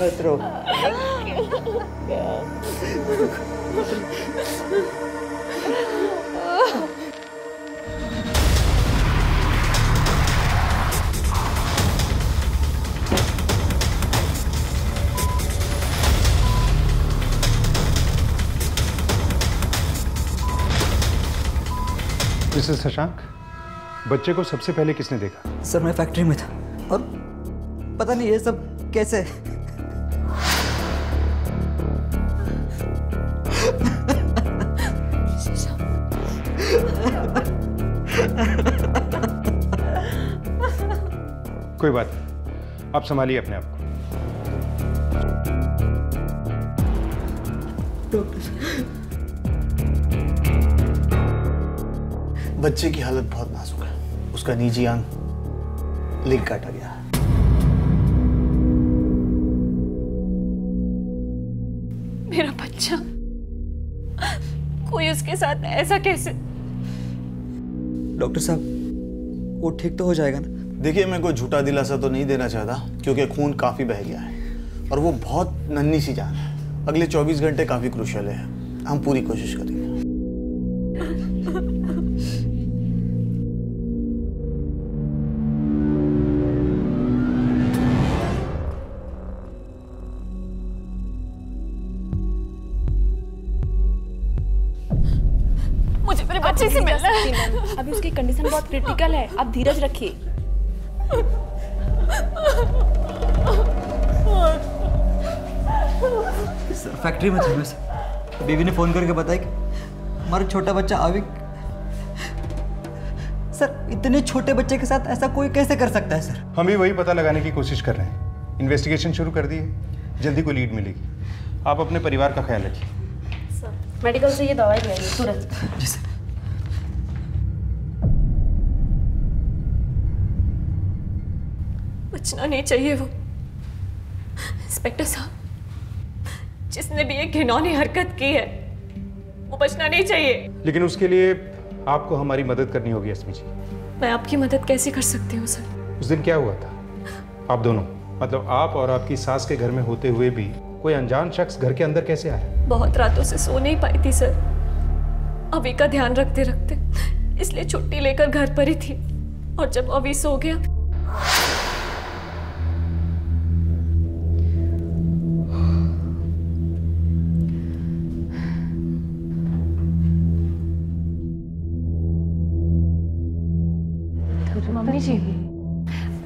मत रो। मिस्टर शशांक, बच्चे को सबसे पहले किसने देखा? सर मैं फैक्ट्री में था और पता नहीं ये सब कैसे। कोई बात नहीं, आप संभालिए अपने आप को। बच्चे की हालत बहुत नाजुक है। उसका निजी अंग लिंक काटा गया है। मेरा बच्चा, कोई उसके साथ ऐसा कैसे? डॉक्टर साहब, वो ठीक तो हो जाएगा ना? देखिए, मैं कोई झूठा दिलासा तो नहीं देना चाहता क्योंकि खून काफी बह गया है और वो बहुत नन्ही सी जान है। अगले 24 घंटे काफी क्रूशियल है। हम पूरी कोशिश करेंगे। मुझे मेरे बच्चे से मिलना है। अभी उसकी कंडीशन बहुत क्रिटिकल है, आप धीरज रखिए। सर फैक्ट्री में थे मैं सर। बीवी ने फोन करके बताया कि हमारा छोटा बच्चा आविक। सर इतने छोटे बच्चे के साथ ऐसा कोई कैसे कर सकता है सर? हम भी वही पता लगाने की कोशिश कर रहे हैं। इन्वेस्टिगेशन शुरू कर दी है, जल्दी को लीड मिलेगी। आप अपने परिवार का ख्याल रखिए। मेडिकल से ये दवाई ले आइए तुरंत। जी सर। बचना नहीं चाहिए वो। इंस्पेक्टर साहब, जिसने भी ये घिनौनी हरकत की है वो बचना नहीं चाहिए। लेकिन उसके लिए आपको हमारी मदद करनी होगी अस्मी जी। मैं आपकी मदद कैसे कर सकती हूँ सर? उस दिन क्या हुआ था? आप दोनों, मतलब आप और आपकी सास के घर में होते हुए भी कोई अनजान शख्स घर के अंदर कैसे आया? बहुत रातों से सो नहीं पाई थी सर, अभी का ध्यान रखते रखते, इसलिए छुट्टी लेकर घर पर ही थी। और जब अभी सो गया मम्मी जी,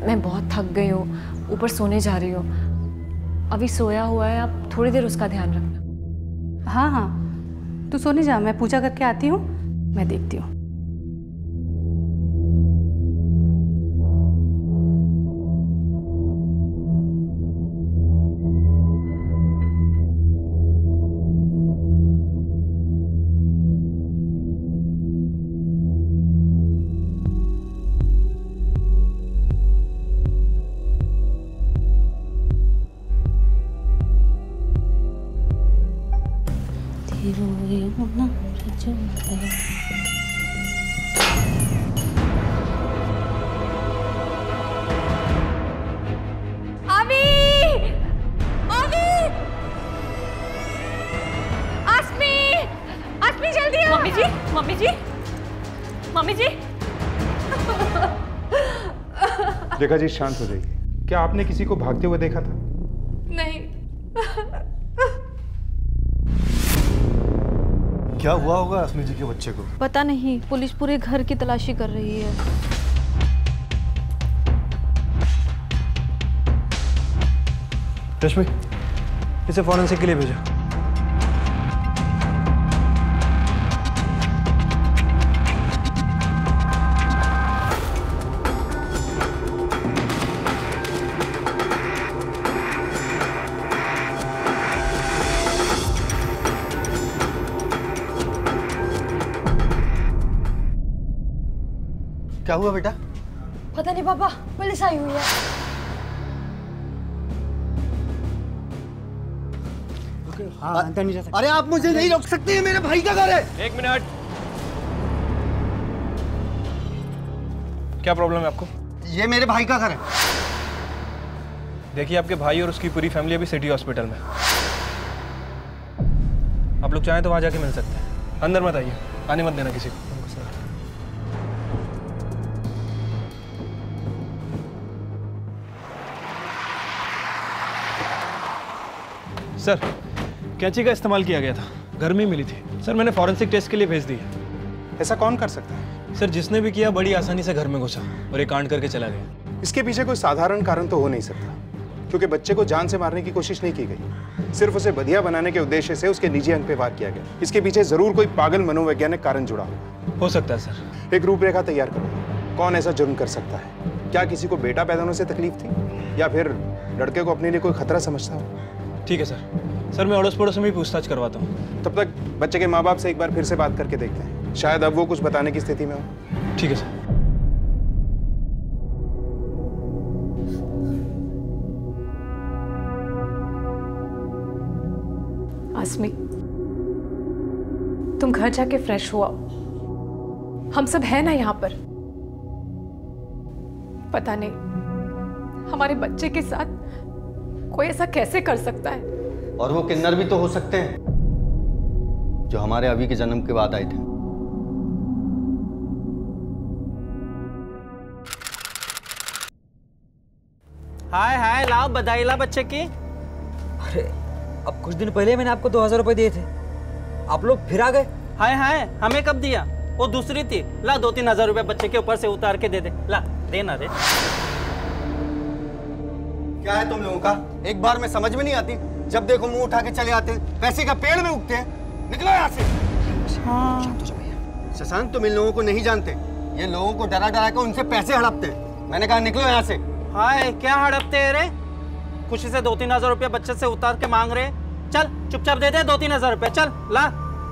मैं बहुत थक गई हूँ, ऊपर सोने जा रही हूँ। अभी सोया हुआ है, आप थोड़ी देर उसका ध्यान रखना। हाँ हाँ तू सोने जा, मैं पूजा करके आती हूँ, मैं देखती हूँ। मम्मी जी, मम्मी जी। देखा जी, शांत हो जाइए। क्या आपने किसी को भागते हुए देखा था? नहीं। क्या हुआ होगा अस्मी जी के बच्चे को? पता नहीं, पुलिस पूरे घर की तलाशी कर रही है। रश्मि, इसे फॉरेंसिक के लिए भेजो। क्या हुआ बेटा? पता नहीं पापा, पुलिस आई हुई है। हाँ, अंदर नहीं जा सकते। अरे आप मुझे नहीं रोक सकते, मेरे भाई का घर है। एक मिनट। क्या प्रॉब्लम है आपको? ये मेरे भाई का घर है। देखिए, आपके भाई और उसकी पूरी फैमिली अभी सिटी हॉस्पिटल में। आप लोग चाहें तो वहाँ जाके मिल सकते हैं। अंदर मत आइए, आने मत देना किसी को। सर, कैंची का इस्तेमाल किया गया था, घर में ही मिली थी। सर, मैंने फॉरेंसिक टेस्ट के लिए भेज दी है। ऐसा कौन कर सकता है? सर, जिसने भी किया बड़ी आसानी से घर में घुसा और ये कांड करके चला गया। इसके पीछे कोई साधारण कारण तो हो नहीं सकता, क्योंकि बच्चे को जान से मारने की कोशिश नहीं की गई। सिर्फ उसे बधिया बनाने के उद्देश्य से उसके निजी अंग पे वार किया गया। इसके पीछे जरूर कोई पागल मनोवैज्ञानिक कारण जुड़ा हो सकता है सर। एक रूपरेखा तैयार करो, कौन ऐसा जुर्म कर सकता है? क्या किसी को बेटा पैदा होने से तकलीफ थी, या फिर लड़के को अपने लिए कोई खतरा समझता हो? ठीक है सर। सर, मैं अड़ोस पड़ोस में भी पूछताछ करवाता हूँ। तब तक बच्चे के माँ बाप से एक बार फिर से बात करके देखते हैं, शायद अब वो कुछ बताने की स्थिति में हो। ठीक है सर। आसमी, तुम घर जाके फ्रेश हुआ। हम सब हैं ना यहाँ पर। पता नहीं हमारे बच्चे के साथ कोई ऐसा कैसे कर सकता है। और वो किन्नर भी तो हो सकते हैं जो हमारे अभी के जन्म के बाद आए थे। हाय हाय, लाओ बधाई ला बच्चे की। अरे अब कुछ दिन पहले मैंने आपको 2000 रुपए दिए थे, आप लोग फिर आ गए। हाय हाय, हमें कब दिया? वो दूसरी थी। ला 2-3 हजार रुपए बच्चे के ऊपर से उतार के दे दे। ला, देना रे। क्या है तुम लोगों का? एक बार में समझ में नहीं आती, जब देखो मुंह उठा के चले आते हैं, पैसे का पेड़ में उगते हैं। निकलो यहाँ से। शशांक, तुम इन लोगों को नहीं जानते। ये लोगों को डरा डरा कर उनसे पैसे हड़पते हैं। मैंने कहा निकलो यहाँ से। हाय, क्या हड़पते हैं रे? खुशी से 2-3 हजार रुपया बच्चे से उतार के मांग रहे। चल चुपचाप दे दे 2-3 हजार रुपया। चल ला।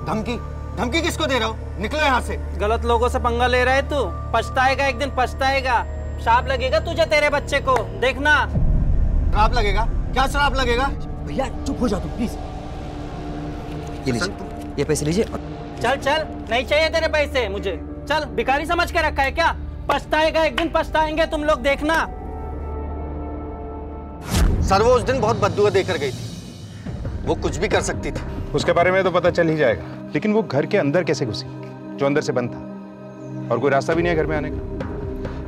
धमकी? धमकी किसको दे रहा हो? निकलो यहाँ से। गलत लोगों से पंगा ले रहा है तू। पछताएगा, एक दिन पछताएगा। श्राप लगेगा तुझे, तेरे बच्चे को, देखना। श्राप लगेगा? क्या श्राप लगेगा? भैया चुप हो जाओ तुम प्लीज। ये लीजिए, ये पैसे लीजिए। चल चल, नहीं चाहिए तेरे पैसे मुझे। चल, भिखारी समझ के रखा है क्या? पछताएगा, एक दिन पछताएंगे तुम लोग, देखना। सर, वो उस दिन बहुत बद्दुआ देकर गई थी। वो कुछ भी कर सकती थी। उसके बारे में तो पता चल ही जाएगा, लेकिन वो घर के अंदर कैसे घुसी, जो अंदर से बंद था, और कोई रास्ता भी नहीं है घर में आने का।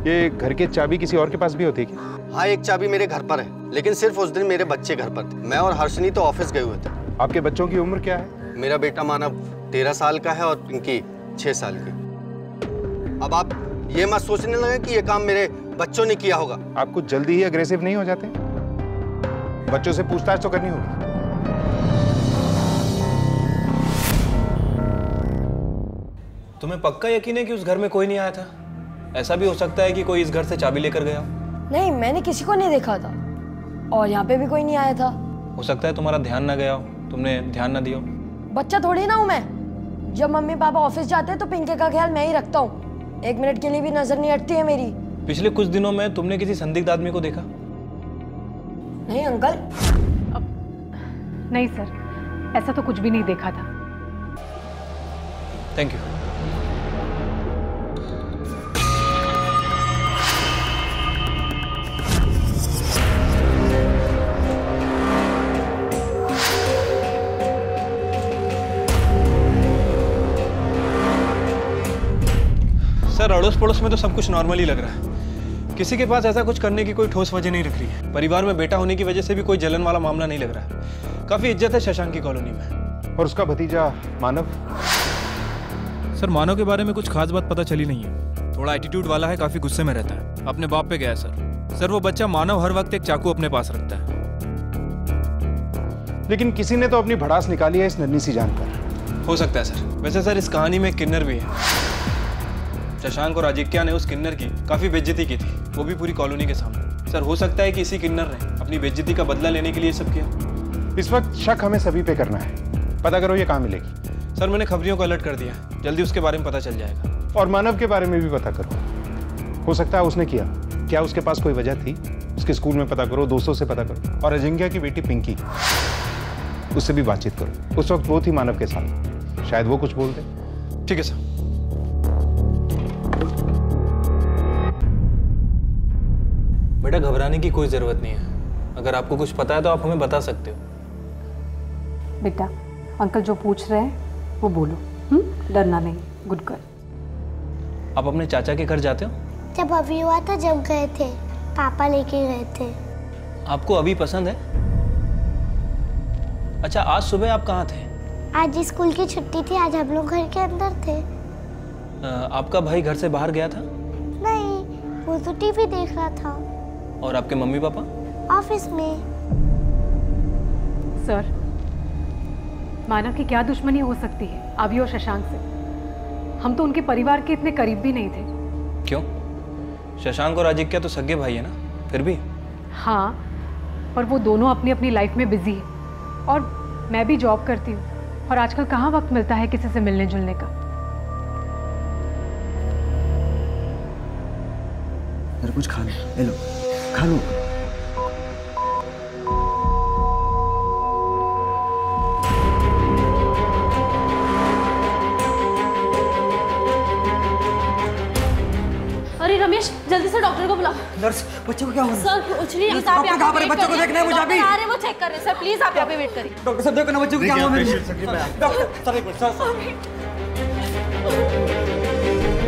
ये घर की चाबी किसी और के पास भी होती है क्या? हाँ, एक चाबी मेरे घर पर है, लेकिन सिर्फ उस दिन मेरे बच्चे घर पर थे। मैं और हर्षनी तो ऑफिस गए हुए थे। आपके बच्चों की उम्र क्या है? मेरा बेटा मानव 13 साल का है और पिंकी 6 साल की। अब आप ये मत सोचने लगे कि ये काम मेरे बच्चों ने किया होगा। आप कुछ जल्दी ही अग्रेसिव नहीं हो जाते? बच्चों से पूछताछ तो करनी होगी। तुम्हें पक्का यकीन है कि उस घर में कोई नहीं आया था? ऐसा भी हो सकता है कि कोई इस घर से चाबी लेकर गया। नहीं, मैंने किसी को नहीं देखा था, और यहाँ पे भी कोई नहीं आया था। हो सकता है तुम्हारा ध्यान ना गया हो, तुमने ध्यान ना दिया हो। बच्चा थोड़ी ना हूँ मैं। जब मम्मी पापा ऑफिस जाते हैं तो पिंकी का ख्याल मैं ही रखता हूँ। 1 मिनट के लिए भी नजर नहीं हटती है मेरी। पिछले कुछ दिनों में तुमने किसी संदिग्ध आदमी को देखा? नहीं अंकल। नहीं सर, ऐसा तो कुछ भी नहीं देखा था। Thank you. सर, अड़ोस पड़ोस में तो सब कुछ नॉर्मल ही लग रहा है। किसी के पास ऐसा कुछ करने की कोई ठोस वजह नहीं रख रही है। परिवार में बेटा होने की वजह से भी कोई जलन वाला मामला नहीं लग रहा है। काफी इज्जत है शशांक की कॉलोनी में। और उसका भतीजा मानव? सर, मानव के बारे में कुछ खास बात पता चली नहीं है। थोड़ा एटीट्यूड वाला है, काफी गुस्से में रहता है, अपने बाप पे गया है सर। सर, वो बच्चा मानव हर वक्त एक चाकू अपने पास रखता है। लेकिन किसी ने तो अपनी भड़ास निकाली है इस नन्ही सी जान पर। हो सकता है सर। वैसे सर, इस कहानी में एक किन्नर भी है। शशांक और आजिक्या ने उस किन्नर की काफी बेइज्जती की थी, वो भी पूरी कॉलोनी के सामने। सर, हो सकता है कि इसी किन्नर ने अपनी बेइज्जती का बदला लेने के लिए सब किया। इस वक्त शक हमें सभी पे करना है। पता करो ये कहाँ मिलेगी। सर, मैंने खबरियों को अलर्ट कर दिया, जल्दी उसके बारे में पता चल जाएगा। और मानव के बारे में भी पता करो, हो सकता है उसने किया। क्या उसके पास कोई वजह थी? उसके स्कूल में पता करो, दोस्तों से पता करो, और अजिंक्या की बेटी पिंकी, उससे भी बातचीत करो। उस वक्त वो थी मानव के साथ, शायद वो कुछ बोल दे। ठीक है सर। बेटा घबराने की कोई ज़रूरत नहीं है। अगर आपको कुछ पता है तो आप हमें बता सकते हो। बेटा अंकल जो पूछ रहे हैं वो बोलो, डरना नहीं, गुड गर्ल। आप अपने चाचा के घर जाते हो? जब अभी हुआ था जब गए थे, पापा लेके गए थे। आपको अभी पसंद है? अच्छा, आज सुबह आप कहाँ थे? आज स्कूल की छुट्टी थी, आज हम लोग घर के अंदर थे। आपका भाई घर से बाहर गया था? नहीं, वो तो टीवी देख रहा था। और आपके मम्मी पापा? ऑफिस में। सर, मानव की क्या दुश्मनी हो सकती है अभी और शशांक से? हम तो उनके परिवार के इतने करीब भी नहीं थे। क्यों? शशांक और आजिक्या तो सगे भाई है ना, फिर भी। हाँ, पर वो दोनों अपनी अपनी लाइफ में बिजी है और मैं भी जॉब करती हूँ और आजकल कहाँ वक्त मिलता है किसी से मिलने जुलने का। कुछ खा लो, ले लो, खा लो। अरे रमेश, जल्दी से डॉक्टर को बुलाओ। नर्स, बच्चे को क्या हो रहा है? सर कुछ नहीं, नर्स, डॉक्टर कहाँ पर है? बच्चों को देखना है मुझे अभी। आ रहे, वो चेक कर रहे हैं। सर प्लीज आप यहाँ पे वेट करिए। डॉक्टर साहब देखो ना बच्चों को क्या हुआ मेरे।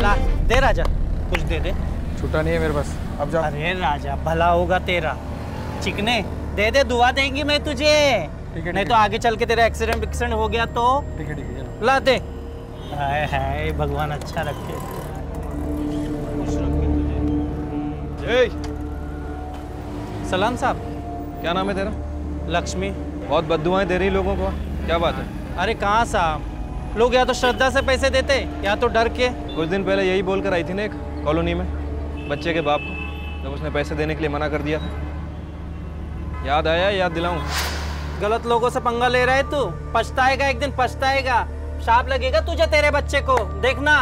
ला दे राजा, कुछ दे दे। छुट्टा नहीं है मेरे पास, अब जा। अरे राजा भला होगा तेरा, चिकने दे दे, दुआ देंगी मैं तुझे। नहीं तो आगे चल के तेरा एक्सीडेंट हो गया तो। ठीक है ला दे। हाय हाय, भगवान अच्छा रखे। सलाम साहब। क्या नाम है तेरा? लक्ष्मी। बहुत बद्दुआएं दे रही लोगों को, क्या बात है? अरे कहाँ साहब, लोग या तो श्रद्धा से पैसे देते या तो डर के। कुछ दिन पहले यही बोलकर आई थी ना एक कॉलोनी में बच्चे के बाप को, जब उसने पैसे देने के लिए मना कर दिया था। याद आया? याद दिलाऊं? गलत लोगों से पंगा ले रहा है तू, पछताएगा, एक दिन पछताएगा। शाप लगेगा तुझे, तेरे बच्चे को, देखना।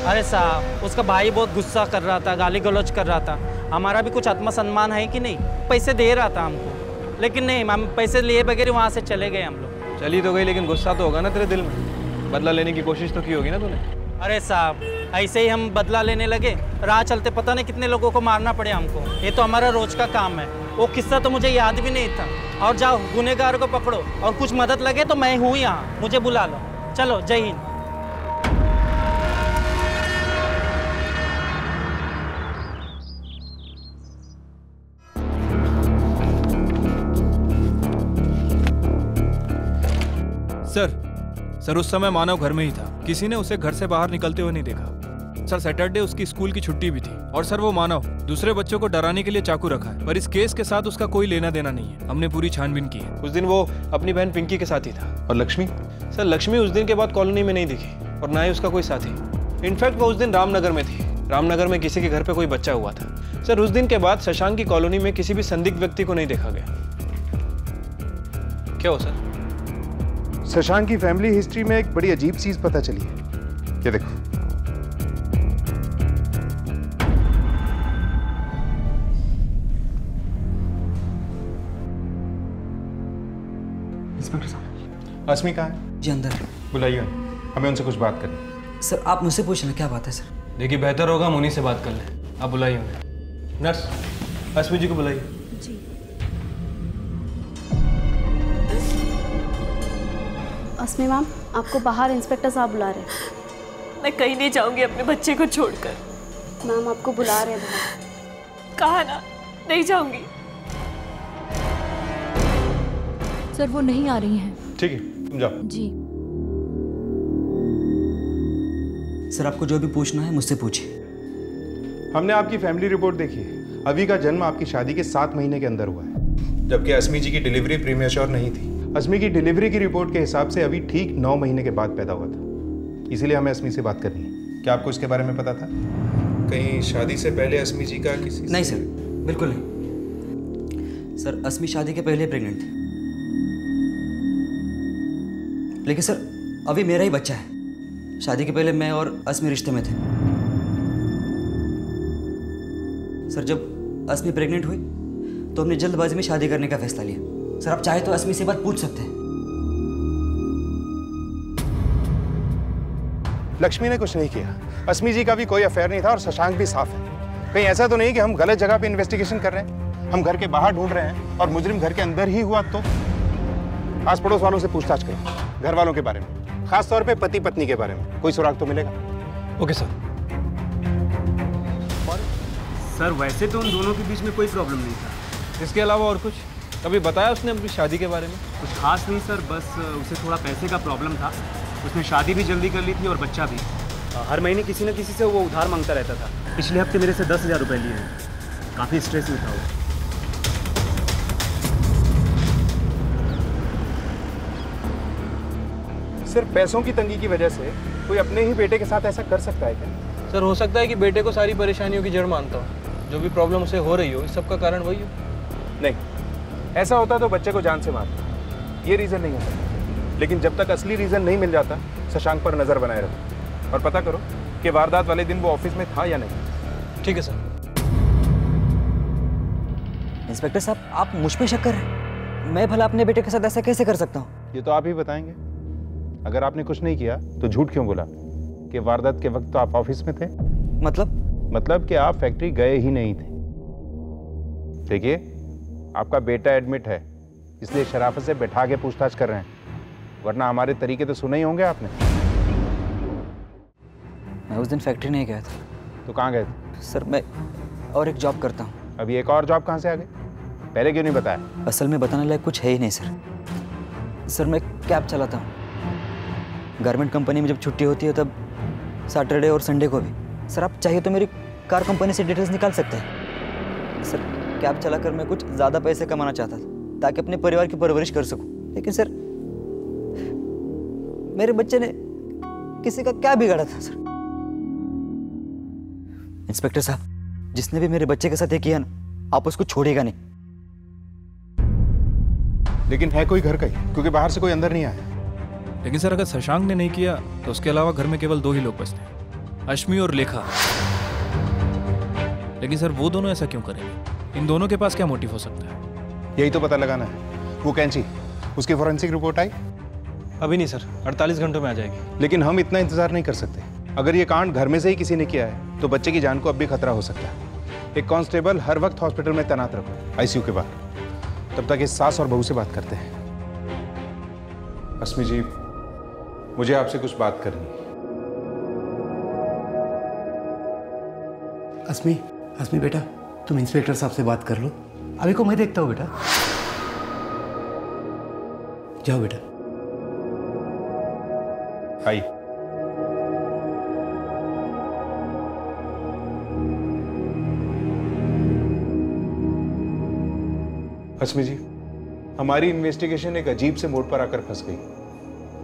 अरे साहब, उसका भाई बहुत गुस्सा कर रहा था, गाली गलौज कर रहा था। हमारा भी कुछ आत्मसम्मान है कि नहीं? पैसे दे रहा था हमको, लेकिन नहीं, हम पैसे लिए बगैर वहाँ से चले गए हम लोग। चली तो गई, लेकिन गुस्सा तो होगा ना तेरे दिल में। बदला लेने की कोशिश तो की होगी ना तूने? अरे साहब, ऐसे ही हम बदला लेने लगे, राह चलते पता नहीं कितने लोगों को मारना पड़े हमको। ये तो हमारा रोज का काम है। वो किस्सा तो मुझे याद भी नहीं था। और जाओ गुनहगार को पकड़ो, और कुछ मदद लगे तो मैं हूँ यहाँ, मुझे बुला लो। चलो, जय हिंद। सर उस समय मानव घर में ही था, किसी ने उसे घर से बाहर निकलते हुए नहीं देखा। सर सैटरडे उसकी स्कूल की छुट्टी भी थी। और सर वो मानव दूसरे बच्चों को डराने के लिए चाकू रखा है, पर इस केस के साथ उसका कोई लेना देना नहीं है। हमने पूरी छानबीन की है। उस दिन वो अपनी बहन पिंकी के साथ ही था। और लक्ष्मी? सर लक्ष्मी उस दिन के बाद कॉलोनी में नहीं दिखी, और ना ही उसका कोई साथी। इनफैक्ट वो उस दिन रामनगर में थी। रामनगर में किसी के घर पे कोई बच्चा हुआ था। सर उस दिन के बाद शशांक की कॉलोनी में किसी भी संदिग्ध व्यक्ति को नहीं देखा गया। क्या हो सर? शशांक की फैमिली हिस्ट्री में एक बड़ी अजीब चीज पता चली है। ये देखो, इंस्पेक्टर साहब। अस्मी कहाँ है? जी अंदर है। बुलाइए, हमें उनसे कुछ बात करनी। सर आप मुझसे पूछ लें, क्या बात है सर? देखिए बेहतर होगा हम उन्हीं से बात कर लें। आप बुलाइए उन्हें। नर्स, अस्मी जी को बुलाइए। जी। अस्मी मैम, आपको बाहर इंस्पेक्टर साहब बुला रहे हैं। मैं कहीं नहीं जाऊंगी अपने बच्चे को छोड़कर। मैम आपको बुला रहे हैं बाहर। कहा ना, नहीं जाऊंगी। सर वो नहीं आ रही हैं। ठीक है, तुम जाओ। जी। सर आपको जो भी पूछना है मुझसे पूछिए। हमने आपकी फैमिली रिपोर्ट देखी है। अभी का जन्म आपकी शादी के 7 महीने के अंदर हुआ है, जबकि अस्मी जी की डिलीवरी प्रीमेच्योर नहीं थी। अस्मी की डिलीवरी की रिपोर्ट के हिसाब से अभी ठीक 9 महीने के बाद पैदा हुआ था। इसीलिए हमें अस्मी से बात करनी है। क्या आपको इसके बारे में पता था? कहीं शादी से पहले अस्मी जी का किसी नहीं सर, बिल्कुल नहीं। सर अस्मी शादी के पहले प्रेग्नेंट थी, लेकिन सर अभी मेरा ही बच्चा है। शादी के पहले मैं और अस्मी रिश्ते में थे। सर जब अस्मी प्रेग्नेंट हुई तो हमने जल्दबाजी में शादी करने का फैसला लिया। सर आप चाहे तो अस्मी से बात पूछ सकते हैं। लक्ष्मी ने कुछ नहीं किया। अस्मी जी का भी कोई अफेयर नहीं था और शशांक भी साफ है। कहीं ऐसा तो नहीं कि हम गलत जगह पे इन्वेस्टिगेशन कर रहे हैं? हम घर के बाहर ढूंढ रहे हैं और मुजरिम घर के अंदर ही हुआ तो? आस पड़ोस वालों से पूछताछ करो, घर वालों के बारे में, खास तौर पे पति पत्नी के बारे में। कोई सुराग तो मिलेगा। Okay sir. सर वैसे तो उन दोनों के बीच में कोई प्रॉब्लम नहीं था। इसके अलावा और कुछ कभी बताया उसने अपनी शादी के बारे में? कुछ खास नहीं सर, बस उसे थोड़ा पैसे का प्रॉब्लम था। उसने शादी भी जल्दी कर ली थी और बच्चा भी। हर महीने किसी न किसी से वो उधार मांगता रहता था। पिछले हफ्ते मेरे से 10,000 रुपये लिए हैं। काफ़ी स्ट्रेस में था वो। सिर्फ पैसों की तंगी की वजह से कोई अपने ही बेटे के साथ ऐसा कर सकता है क्या? सर हो सकता है कि बेटे को सारी परेशानियों की जड़ मानता हो। जो भी प्रॉब्लम उसे हो रही हो, इस सब का कारण वही हो। नहीं, ऐसा होता तो बच्चे को जान से मारता। ये रीज़न नहीं हो सकता। लेकिन जब तक असली रीज़न नहीं मिल जाता, शशांक पर नज़र बनाए रखो और पता करो कि वारदात वाले दिन वो ऑफिस में था या नहीं। ठीक है सर। इंस्पेक्टर साहब, आप मुझ पे शक कर रहे हैं? मैं भला अपने बेटे के साथ ऐसा कैसे कर सकता हूँ? ये तो आप ही बताएंगे। अगर आपने कुछ नहीं किया तो झूठ क्यों बोला कि वारदात के वक्त तो आप ऑफिस में थे? मतलब कि आप फैक्ट्री गए ही नहीं थे। देखिए, आपका बेटा एडमिट है, इसलिए शराफत से बैठा के पूछताछ कर रहे हैं, वरना हमारे तरीके तो सुने ही होंगे आपने। मैं उस दिन फैक्ट्री नहीं गया था। तो कहाँ गए थे? सर मैं और एक जॉब करता हूँ। अभी एक और जॉब कहाँ से आ गई? पहले क्यों नहीं बताया? असल में बताने लायक कुछ है ही नहीं सर। सर मैं कैब चलाता हूँ। गारमेंट कंपनी में जब छुट्टी होती है तब सैटरडे और संडे को भी। सर आप चाहिए तो मेरी कार कंपनी से डिटेल्स निकाल सकते हैं। सर कैब चलाकर मैं कुछ ज़्यादा पैसे कमाना चाहता था ताकि अपने परिवार की परवरिश कर सकूं। लेकिन सर मेरे बच्चे ने किसी का क्या बिगाड़ा था सर? इंस्पेक्टर साहब, जिसने भी मेरे बच्चे के साथ ये किया ना, आप उसको छोड़ेगा नहीं। लेकिन है कोई घर का ही, क्योंकि बाहर से कोई अंदर नहीं आया। लेकिन सर अगर शशांक ने नहीं किया तो उसके अलावा घर में केवल 2 ही लोग बचते हैं, अश्मी और लेखा। लेकिन सर वो दोनों ऐसा क्यों करेंगे? इन दोनों के पास क्या मोटिव हो सकता है? यही तो पता लगाना है। वो कैंची, उसकी फॉरेंसिक रिपोर्ट आई? अभी नहीं सर, 48 घंटों में आ जाएगी। लेकिन हम इतना इंतजार नहीं कर सकते। अगर ये कांड घर में से ही किसी ने किया है तो बच्चे की जान को अब भी खतरा हो सकता है। एक कांस्टेबल हर वक्त हॉस्पिटल में तैनात रखो, आईसीयू के बाहर। तब तक इस सास और बहू से बात करते हैं। अस्मी जी, मुझे आपसे कुछ बात करनी है। अस्मी बेटा, तुम इंस्पेक्टर साहब से बात कर लो। अभी को मैं देखता हूँ बेटा। जाओ बेटा। आइए। अस्मी जी, हमारी इन्वेस्टिगेशन एक अजीब से मोड़ पर आकर फंस गई।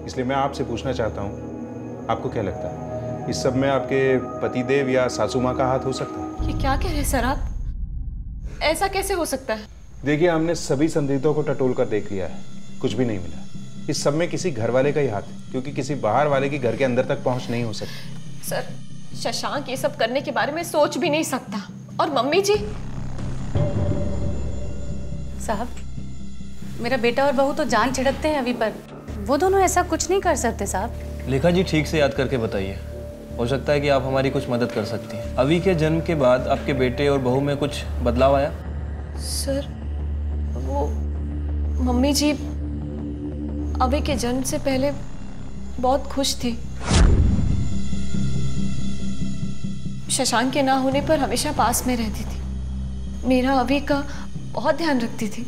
इसलिए मैं आपसे पूछना चाहता हूँ, आपको क्या लगता है इस सब में आपके पतिदेव या सासू माँ का हाथ हो सकता है? ये क्या कह रहे हैं सर आप? ऐसा कैसे हो सकता है? देखिए, हमने सभी संदिग्धों को टटोल कर देख लिया है, कुछ भी नहीं मिला। इस सब में किसी घर वाले का ही हाथ है, क्योंकि किसी बाहर वाले की घर के अंदर तक पहुंच नहीं हो सकती। सर शशांक ये सब करने के बारे में सोच भी नहीं सकता। और मम्मी जी? साहब, मेरा बेटा और बहू तो जान छिड़कते हैं अभी पर। वो दोनों ऐसा कुछ नहीं कर सकते साहब। लेखा जी, ठीक से याद करके बताइए। हो सकता है कि आप हमारी कुछ मदद कर सकती हैं। अभी के जन्म के बाद आपके बेटे और बहू में कुछ बदलाव आया? सर वो मम्मी जी अभी के जन्म से पहले बहुत खुश थी। शशांक के ना होने पर हमेशा पास में रहती थी। मेरा अभी का बहुत ध्यान रखती थी।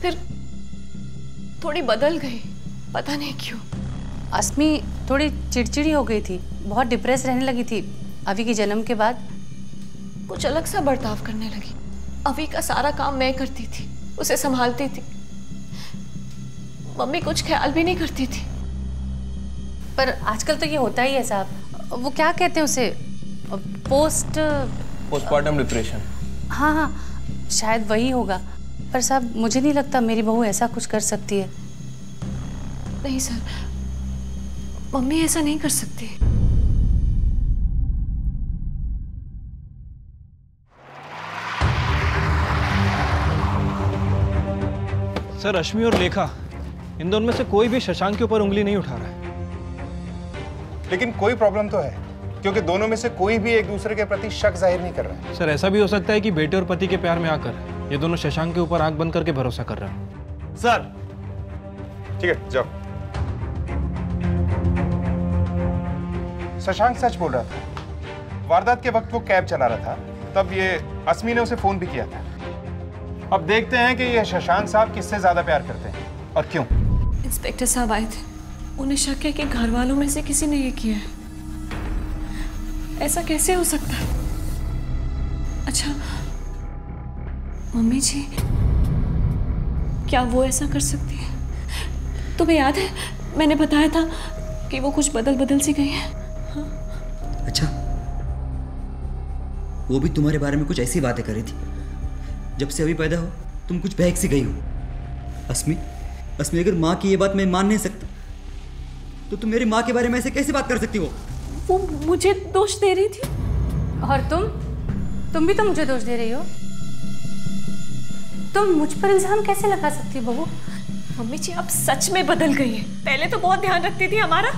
फिर थोड़ी बदल गई, पता नहीं क्यों। अस्मी थोड़ी चिड़चिड़ी हो गई थी, बहुत डिप्रेस रहने लगी थी अभी के जन्म के बाद। कुछ अलग सा बर्ताव करने लगी। अभी का सारा काम मैं करती थी, उसे संभालती थी। मम्मी कुछ ख्याल भी नहीं करती थी। पर आजकल तो ये होता ही है साहब। वो क्या कहते हैं उसे, पोस्टमार्टम डिप्रेशन। हाँ हाँ, शायद वही होगा। पर साहब मुझे नहीं लगता मेरी बहू ऐसा कुछ कर सकती है। नहीं सर, मम्मी ऐसा नहीं कर सकती। सर अश्मी और लेखा, इन दोनों में से कोई भी शशांक के ऊपर उंगली नहीं उठा रहा है। लेकिन कोई प्रॉब्लम तो है, क्योंकि दोनों में से कोई भी एक दूसरे के प्रति शक जाहिर नहीं कर रहा है। सर ऐसा भी हो सकता है कि बेटे और पति के प्यार में आकर ये दोनों शशांक के ऊपर आंख बंद करके भरोसा कर रहे हैं। सर ठीक है, जाओ। शशांक सच बोल रहा था। वारदात के वक्त वो कैब चला रहा था, तब ये अस्मी ने उसे फोन भी किया था। अब देखते हैं कि ये शशांक साहब किससे ज्यादा प्यार करते हैं और क्यों। इंस्पेक्टर साहब आए थे, उन्हें शक है कि घर वालों में से किसी ने ये किया है। ऐसा कैसे हो सकता है? अच्छा, मम्मी जी, क्या वो ऐसा कर सकती है? तुम्हें याद है मैंने बताया था कि वो कुछ बदल सी गई है। अच्छा, वो भी तुम्हारे बारे में कुछ ऐसी बातें कर रही थी। जब से अभी पैदा हो तुम कुछ बहक सी गई हो। अस्मी, अगर माँ की ये बात मैं मान नहीं सकता तो तुम मेरी माँ के बारे में ऐसे कैसे बात कर सकती हो? वो मुझे दोष दे रही थी। और तुम भी तो मुझे दोष दे रही हो। तुम मुझ पर इल्जाम कैसे लगा सकती हो बहू? मम्मी जी, आप सच में बदल गई है। पहले तो बहुत ध्यान रखती थी हमारा,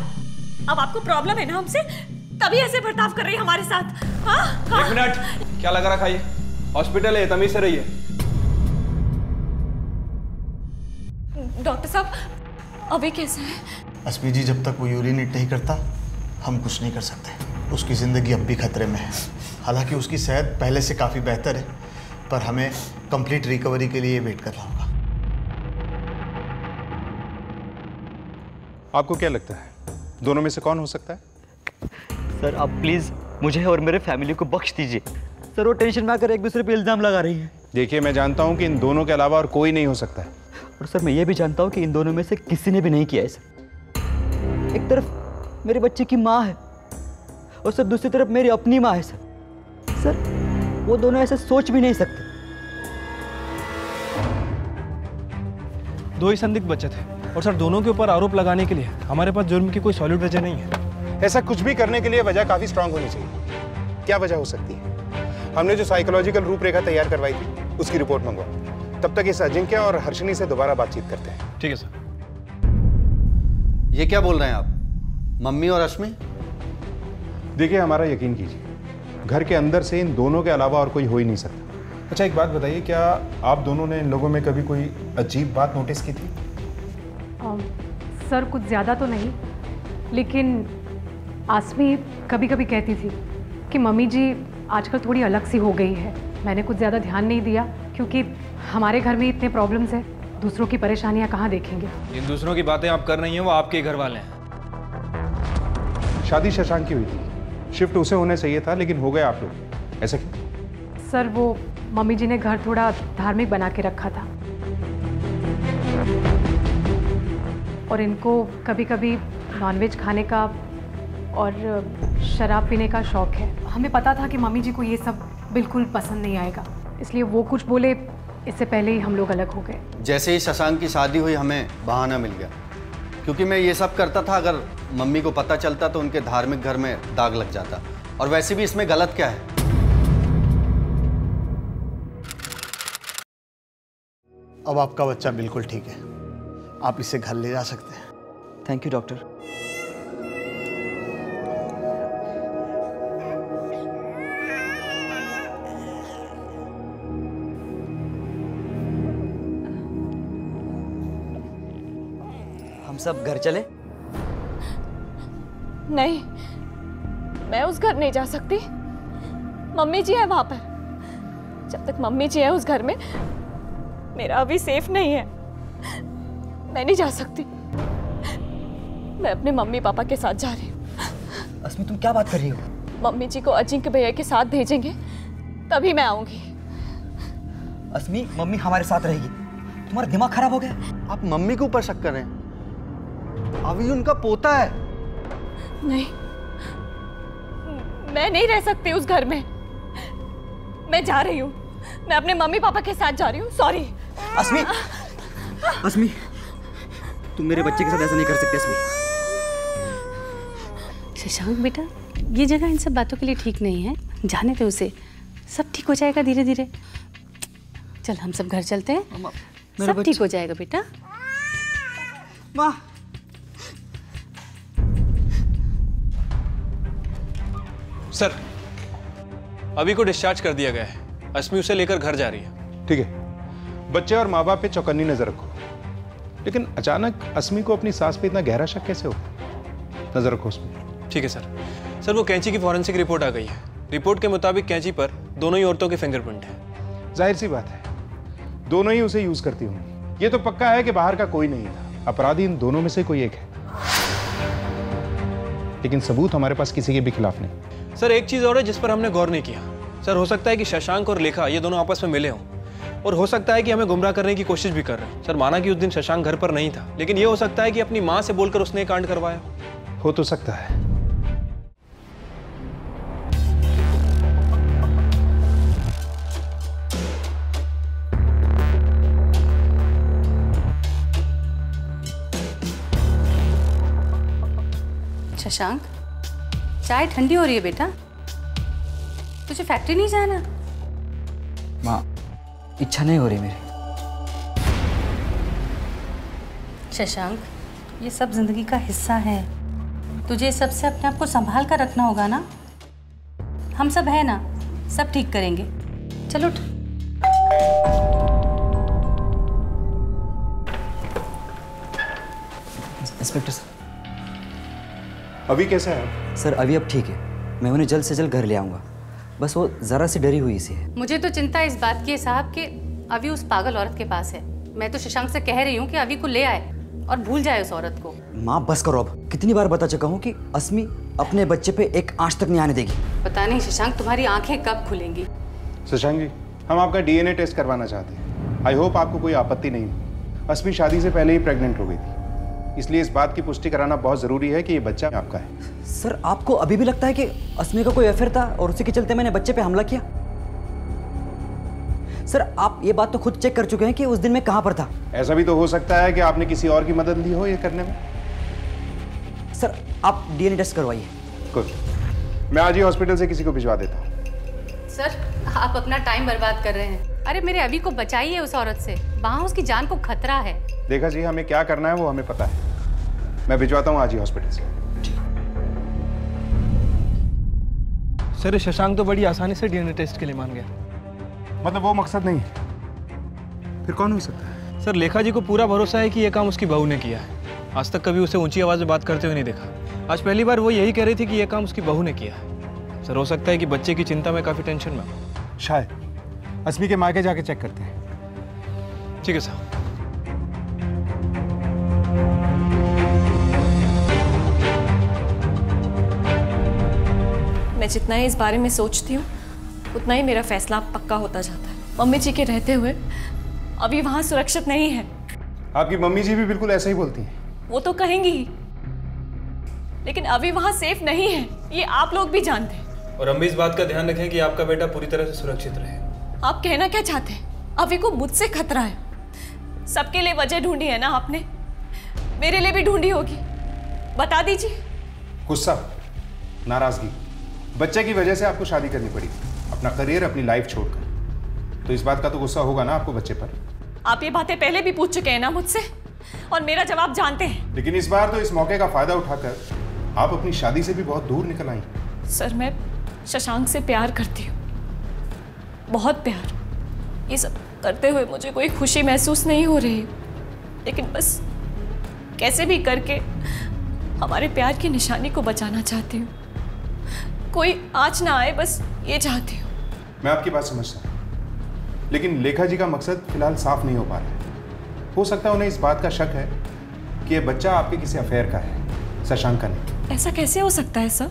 अब आपको प्रॉब्लम है ना हमसे, तभी ऐसे बर्ताव कर रही है हमारे साथ। हाँ? एक मिनट, क्या लगा रखा है? हॉस्पिटल है, तमीज से रहिए। डॉक्टर साहब, अभी कैसे है? अस्मी जी, जब तक वो यूरिनेट नहीं करता हम कुछ नहीं कर सकते। उसकी ज़िंदगी अब भी खतरे में है। हालांकि उसकी सेहत पहले से काफ़ी बेहतर है, पर हमें कंप्लीट रिकवरी के लिए वेट करना होगा। आपको क्या लगता है दोनों में से कौन हो सकता है? सर आप प्लीज़ मुझे और मेरे फैमिली को बख्श दीजिए। सर वो टेंशन में आकर एक दूसरे पे इल्ज़ाम लगा रही है। देखिए, मैं जानता हूं कि इन दोनों के अलावा और कोई नहीं हो सकता है। और सर मैं ये भी जानता हूँ कि इन दोनों में से किसी ने भी नहीं किया है। सर एक तरफ मेरे बच्चे की माँ है और सर दूसरी तरफ मेरी अपनी माँ है। सर वो दोनों ऐसे सोच भी नहीं सकते। दो ही संदिग्ध बचे थे और सर दोनों के ऊपर आरोप लगाने के लिए हमारे पास जुर्म की कोई सॉलिड वजह नहीं है। ऐसा कुछ भी करने के लिए वजह काफी स्ट्रांग होनी चाहिए। क्या वजह हो सकती है? हमने जो साइकोलॉजिकल रूपरेखा तैयार करवाई थी उसकी रिपोर्ट मंगवाओ। तब तक इस अजिंक्य और हर्षिनी से दोबारा बातचीत करते हैं। ठीक है सर। ये क्या बोल रहे हैं आप? मम्मी और अश्मी? देखिए, हमारा यकीन कीजिए, घर के अंदर से इन दोनों के अलावा और कोई हो ही नहीं सकता। अच्छा, एक बात बताइए, क्या आप दोनों ने इन लोगों में कभी कोई अजीब बात नोटिस की थी? सर कुछ ज़्यादा तो नहीं, लेकिन आसमी कभी कभी कहती थी कि मम्मी जी आजकल थोड़ी अलग सी हो गई है। मैंने कुछ ज़्यादा ध्यान नहीं दिया क्योंकि हमारे घर में इतने प्रॉब्लम्स हैं, दूसरों की परेशानियां कहाँ देखेंगे। जिन दूसरों की बातें आप कर रही हैं वो आपके घर वाले हैं। शादी शशांक की हुई थी, शिफ्ट उसे होना चाहिए था, लेकिन हो गए आप लोग। ऐसा क्यों? सर वो मम्मी जी ने घर थोड़ा धार्मिक बना के रखा था और इनको कभी कभी नॉनवेज खाने का और शराब पीने का शौक है। हमें पता था कि मम्मी जी को ये सब बिल्कुल पसंद नहीं आएगा, इसलिए वो कुछ बोले इससे पहले ही हम लोग अलग हो गए। जैसे ही शशांक की शादी हुई हमें बहाना मिल गया, क्योंकि मैं ये सब करता था। अगर मम्मी को पता चलता तो उनके धार्मिक घर में दाग लग जाता। और वैसे भी इसमें गलत क्या है? अब आपका बच्चा बिल्कुल ठीक है, आप इसे घर ले जा सकते हैं। Thank you doctor. हम सब घर चले? नहीं, मैं उस घर नहीं जा सकती। मम्मी जी है वहां पर। जब तक मम्मी जी है उस घर में, मेरा अभी सेफ नहीं है। मैं नहीं जा सकती। मैं अपने मम्मी पापा के साथ जा रही हूँ। अस्मी तुम क्या बात कर रही हो? मम्मी जी को अजिंक्य भैया के साथ भेजेंगे तभी मैं आऊंगी। अस्मी मम्मी हमारे साथ रहेगी। तुम्हारा दिमाग खराब हो गया? आप मम्मी के ऊपर शक कर रहे हैं? अभी उनका पोता है। नहीं, मैं नहीं रह सकती उस घर में। मैं जा रही हूँ, मैं अपने मम्मी पापा के साथ जा रही हूँ। सॉरी। अस्मी, अस्मी तुम मेरे बच्चे के साथ ऐसा नहीं कर सकते। अस्मी। शशांक बेटा, ये जगह इन सब बातों के लिए ठीक नहीं है। जाने दे उसे, सब ठीक हो जाएगा धीरे धीरे। चल हम सब घर चलते हैं, सब ठीक हो जाएगा बेटा। माँ, सर, अभी को डिस्चार्ज कर दिया गया है। अस्मी उसे लेकर घर जा रही है। ठीक है, बच्चे और माँ बाप पे चौकन्नी नजर रखो। लेकिन अचानक अस्मी को अपनी सास पे इतना गहरा शक कैसे हो? नजर रखो उस पर। ठीक है सर। सर, वो कैंची की फॉरेंसिक रिपोर्ट आ गई है। रिपोर्ट के मुताबिक कैंची पर दोनों ही औरतों के फिंगरप्रिंट है। जाहिर सी बात है, दोनों ही उसे यूज करती होंगी। ये तो पक्का है कि बाहर का कोई नहीं था। अपराधी इन दोनों में से कोई एक है। लेकिन सबूत हमारे पास किसी के भी खिलाफ नहीं। सर, एक चीज और है जिस पर हमने गौर नहीं किया। सर, हो सकता है कि शशांक और लेखा ये दोनों आपस में मिले हों, और हो सकता है कि हमें गुमराह करने की कोशिश भी कर रहे हैं। सर, माना कि उस दिन शशांक घर पर नहीं था, लेकिन ये हो सकता है कि अपनी माँ से बोलकर उसने कांड करवाया हो। तो सकता है। शशांक, चाय ठंडी हो रही है बेटा। तुझे फैक्ट्री नहीं जाना? माँ, इच्छा नहीं हो रही मेरी। शशांक, ये सब जिंदगी का हिस्सा है। तुझे सबसे अपने आप को संभाल कर रखना होगा ना। हम सब है ना, सब ठीक करेंगे। चलो उठ। Inspector sir. अभी कैसा है? सर, अभी अब ठीक है। मैं उन्हें जल्द से जल्द घर ले आऊँगा। बस वो ज़रा सी डरी हुई सी है। मुझे तो चिंता इस बात की है साहब कि अभी उस पागल औरत के पास है। मैं तो शशांक से कह रही हूँ कि अभी को ले आए और भूल जाए उस औरत को। माँ बस करो अब। कितनी बार बता चुका हूँ कि अस्मी अपने बच्चे पे एक आंच तक नहीं आने देगी। पता नहीं शशांक, तुम्हारी आंखें कब खुलेंगी। शशांक जी, हम आपका डीएनए टेस्ट करवाना चाहते हैं। आई होप आपको कोई आपत्ति नहीं हो। अस्मी शादी से पहले ही प्रेग्नेंट हो गई थी, इसलिए इस बात की पुष्टि कराना बहुत जरूरी है कि ये बच्चा आपका है। सर, आपको अभी भी लगता है कि अस्मी का कोई अफेयर था और उसी के चलते मैंने बच्चे पे हमला किया? सर, आप ये बात तो खुद चेक कर चुके हैं कि उस दिन मैं कहां पर था। ऐसा भी तो हो सकता है कि आपने किसी और की मदद ली हो ये करने में। सर, आप डीएनए टेस्ट करवाइए। कुछ मैं आज ही हॉस्पिटल से किसी को भिजवा देता हूँ। सर, आप अपना टाइम बर्बाद कर रहे हैं। अरे मेरे अभी को बचाइए उस औरत से। वहां उसकी जान को खतरा है। देखा जी, हमें क्या करना है वो हमें पता है। मैं भिजवाता हूँ आज ही हॉस्पिटल से। सर, शशांक तो बड़ी आसानी से डीएनए टेस्ट के लिए मान गया। मतलब वो मकसद नहीं है, फिर कौन हो सकता है? सर, लेखा जी को पूरा भरोसा है कि यह काम उसकी बहू ने किया है। आज तक कभी उसे ऊंची आवाज में बात करते हुए नहीं देखा। आज पहली बार वो यही कह रही थी कि यह काम उसकी बहू ने किया है। सर, हो सकता है कि बच्चे की चिंता में काफी टेंशन में हो। शायद। अस्मी के मायके जाके चेक करते हैं। ठीक है सर। मैं जितना ही इस बारे में सोचती हूँ उतना ही मेरा फैसला पक्का होता जाता है। मम्मी जी के रहते हुए अभी वहाँ सुरक्षित नहीं है। आपकी मम्मी जी भी बिल्कुल ऐसा ही बोलती हैं। वो तो कहेंगी ही, लेकिन अभी वहाँ सेफ नहीं है, ये आप लोग भी जानते हैं। और हम भी इस बात का ध्यान रखें कि आपका बेटा पूरी तरह से सुरक्षित रहे। आप कहना क्या चाहते हैं? अभी को मुझसे खतरा है। सबके लिए वजह ढूंढी है ना आपने, मेरे लिए भी ढूंढी होगी। बता दीजिए। गुस्सा, नाराजगी, बच्चे की वजह से आपको शादी करनी पड़ी, अपना करियर, अपनी लाइफ छोड़कर। तो इस बात का तो गुस्सा होगा ना आपको बच्चे पर। आप ये बातें पहले भी पूछ चुके हैं ना मुझसे, और मेरा जवाब जानते हैं। लेकिन इस बार तो इस मौके का फायदा उठाकर आप अपनी शादी से भी बहुत दूर निकल आई। सर, मैं शशांक से प्यार करती हूँ, बहुत प्यार। ये सब करते हुए मुझे कोई खुशी महसूस नहीं हो रही, लेकिन बस कैसे भी करके हमारे प्यार की निशानी को बचाना चाहती हूँ। कोई आँच ना आए, बस ये चाहती हूँ। मैं आपकी बात समझता हूँ, लेकिन लेखा जी का मकसद फिलहाल साफ नहीं हो पा रहा है। हो सकता है उन्हें इस बात का शक है कि ये बच्चा आपके किसी अफेयर का है, शशांक का नहीं। ऐसा कैसे हो सकता है सर?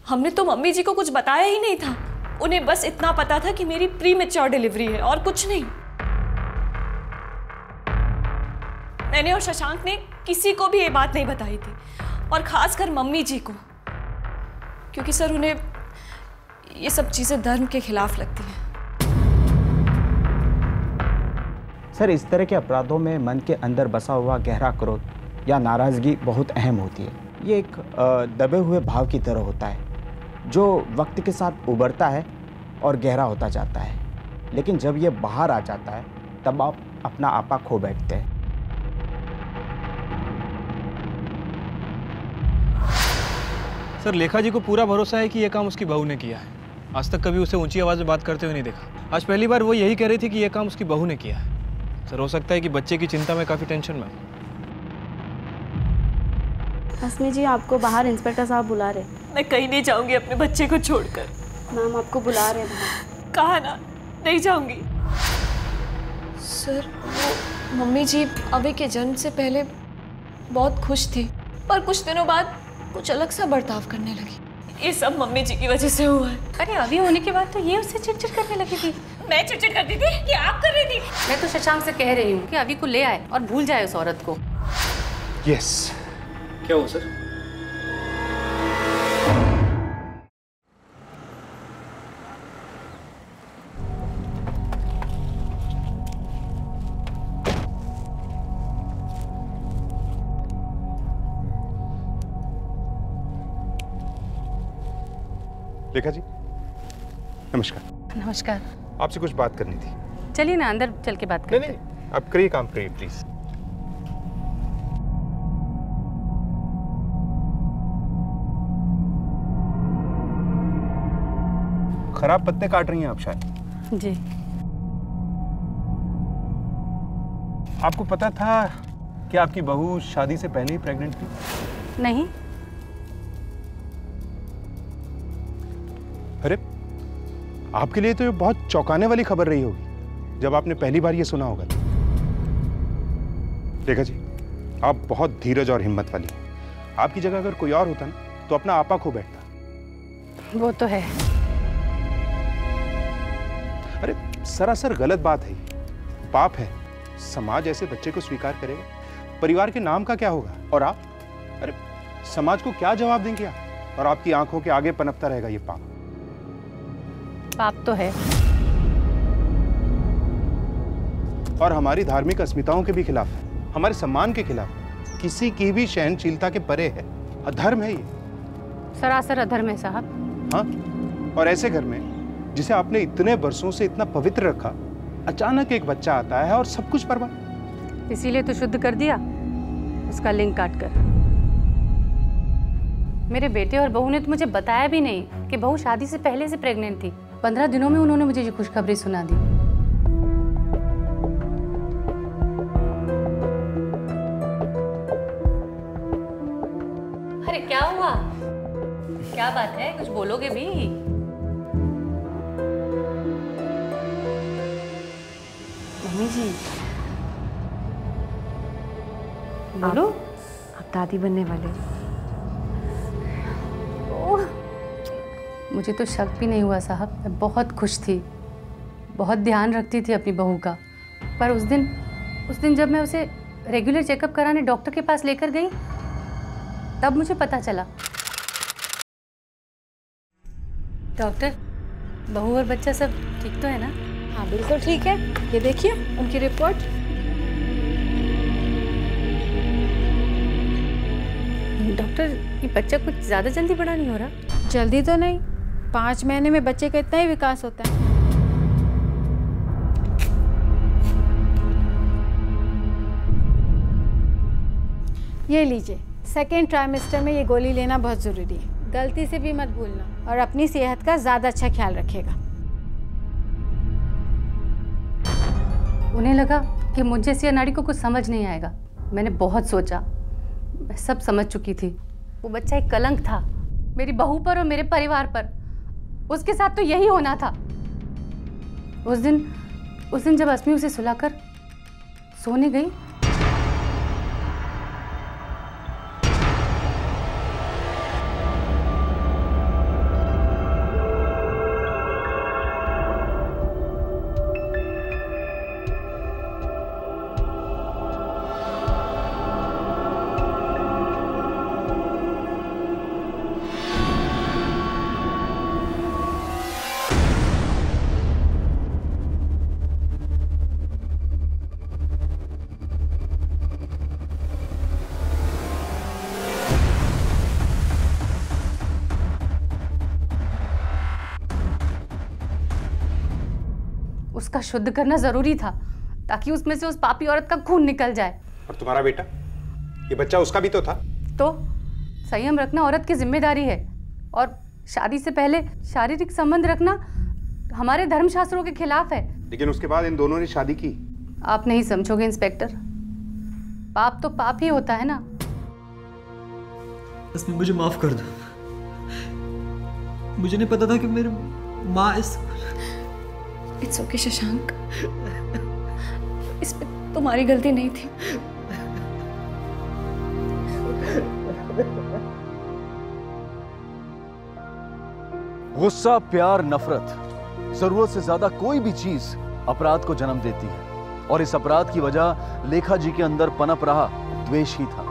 हमने तो मम्मी जी को कुछ बताया ही नहीं था। उन्हें बस इतना पता था कि मेरी प्रीमेच्योर डिलीवरी है और कुछ नहीं। मैंने और शशांक ने किसी को भी ये बात नहीं बताई थी, और खासकर मम्मी जी को, क्योंकि सर उन्हें ये सब चीजें धर्म के खिलाफ लगती हैं। सर, इस तरह के अपराधों में मन के अंदर बसा हुआ गहरा क्रोध या नाराज़गी बहुत अहम होती है। ये एक दबे हुए भाव की तरह होता है जो वक्त के साथ उभरता है और गहरा होता जाता है, लेकिन जब ये बाहर आ जाता है तब आप अपना आपा खो बैठते हैं। सर लेखा जी को पूरा भरोसा है कि यह काम उसकी बहू ने किया है। आज तक कभी उसे ऊंची आवाज़ में बात करते हुए नहीं देखा। आज पहली बार वो यही कह रही थी कि यह काम उसकी बहू ने किया है। सर हो सकता है कि बच्चे की चिंता में काफ़ी टेंशन में। अस्मी जी आपको बाहर इंस्पेक्टर साहब बुला रहे। मैं कहीं नहीं जाऊंगी अपने बच्चे को छोड़कर। मैम आपको बुला रहे हैं। कहा ना, नहीं जाऊंगी। सर वो मम्मी जी अभी के जन्म से पहले बहुत खुश थी, पर कुछ दिनों बाद कुछ अलग सा बर्ताव करने लगी। ये सब मम्मी जी की वजह से हुआ है। अरे अभी होने के बाद तो ये उससे चिड़चिड़ करने लगी थी। मैं चिड़चिड़ करती थी कि आप कर रही थी? मैं तो शशांक से कह रही हूँ कि अभी को ले आए और भूल जाए उस औरत को। यस। क्या हुआ सर? लेखा जी नमस्कार। नमस्कार। आपसे कुछ बात करनी थी। चलिए ना अंदर चल के बात करते हैं। नहीं, आप करिए काम करिए प्लीज। खराब पत्ते काट रही हैं आप शायद। जी। आपको पता था कि आपकी बहू शादी से पहले ही प्रेग्नेंट थी? नहीं। अरे आपके लिए तो ये बहुत चौंकाने वाली खबर रही होगी जब आपने पहली बार ये सुना होगा। लेखा जी आप बहुत धीरज और हिम्मत वाली हैं। आपकी जगह अगर कोई और होता ना तो अपना आपा खो बैठता। वो तो है। अरे सरासर गलत बात है, पाप है। समाज ऐसे बच्चे को स्वीकार करेगा? परिवार के नाम का क्या होगा? और आप, अरे समाज को क्या जवाब देंगे आप? और आपकी आंखों के आगे पनपता रहेगा ये पाप। पाप तो है और हमारी धार्मिक अस्मिताओं के भी खिलाफ है, हमारे सम्मान के खिलाफ है, किसी की भी सहनशीलता के परे है। अधर्म है ये। सरासर अधर्म है साहब। हाँ, और ऐसे घर में जिसे आपने इतने वर्षों से इतना पवित्र रखा, अचानक एक बच्चा आता है और सब कुछ बर्बाद। इसीलिए तो शुद्ध कर दिया उसका लिंग काटकर। मेरे बेटे और बहू ने तो मुझे बताया भी नहीं कि बहू शादी से पहले से प्रेग्नेंट थी। 15 दिनों में उन्होंने मुझे ये खुशखबरी सुना दी। अरे क्या हुआ? क्या बात है? कुछ बोलोगे भी? मम्मी जी बोलो। आप दादी बनने वाले। मुझे तो शक भी नहीं हुआ साहब। मैं बहुत खुश थी, बहुत ध्यान रखती थी अपनी बहू का। पर उस दिन जब मैं उसे रेगुलर चेकअप कराने डॉक्टर के पास लेकर गई तब मुझे पता चला। डॉक्टर, बहू और बच्चा सब ठीक तो है ना? हाँ बिल्कुल ठीक है। ये देखिए उनकी रिपोर्ट। डॉक्टर, ये बच्चा कुछ ज़्यादा जल्दी बड़ा नहीं हो रहा? जल्दी तो नहीं, 5 महीने में बच्चे का इतना ही विकास होता है। ये लीजिए, सेकेंड ट्राइमेस्टर में ये गोली लेना बहुत ज़रूरी है। गलती से भी मत भूलना और अपनी सेहत का ज़्यादा अच्छा ख्याल रखिएगा। उन्हें लगा कि मुझ जैसी अनाड़ी को कुछ समझ नहीं आएगा। मैंने बहुत सोचा, मैं सब समझ चुकी थी। वो बच्चा एक कलंक था मेरी बहू पर और मेरे परिवार पर। उसके साथ तो यही होना था। उस दिन जब अस्मी उसे सुलाकर सोने गई, उसका शुद्ध करना जरूरी था ताकि उसमें से उस पापी औरत का खून निकल जाए। और तुम्हारा बेटा, ये बच्चा उसका भी तो था। तो संयम रखना औरत की जिम्मेदारी है। और शादी से पहले शारीरिक संबंध रखना हमारे धर्मशास्त्रों के खिलाफ है। लेकिन उसके बाद इन दोनों ने शादी की। आप नहीं समझोगे इंस्पेक्टर, पाप तो पाप ही होता है ना। इसमें मुझे माफ कर दो, मुझे नहीं पता था कि मेरी माँ इस। इट्स ओके शशांक, इसमें तुम्हारी गलती नहीं थी। गुस्सा, प्यार, नफरत, जरूरत से ज्यादा कोई भी चीज अपराध को जन्म देती है और इस अपराध की वजह लेखा जी के अंदर पनप रहा द्वेष ही था।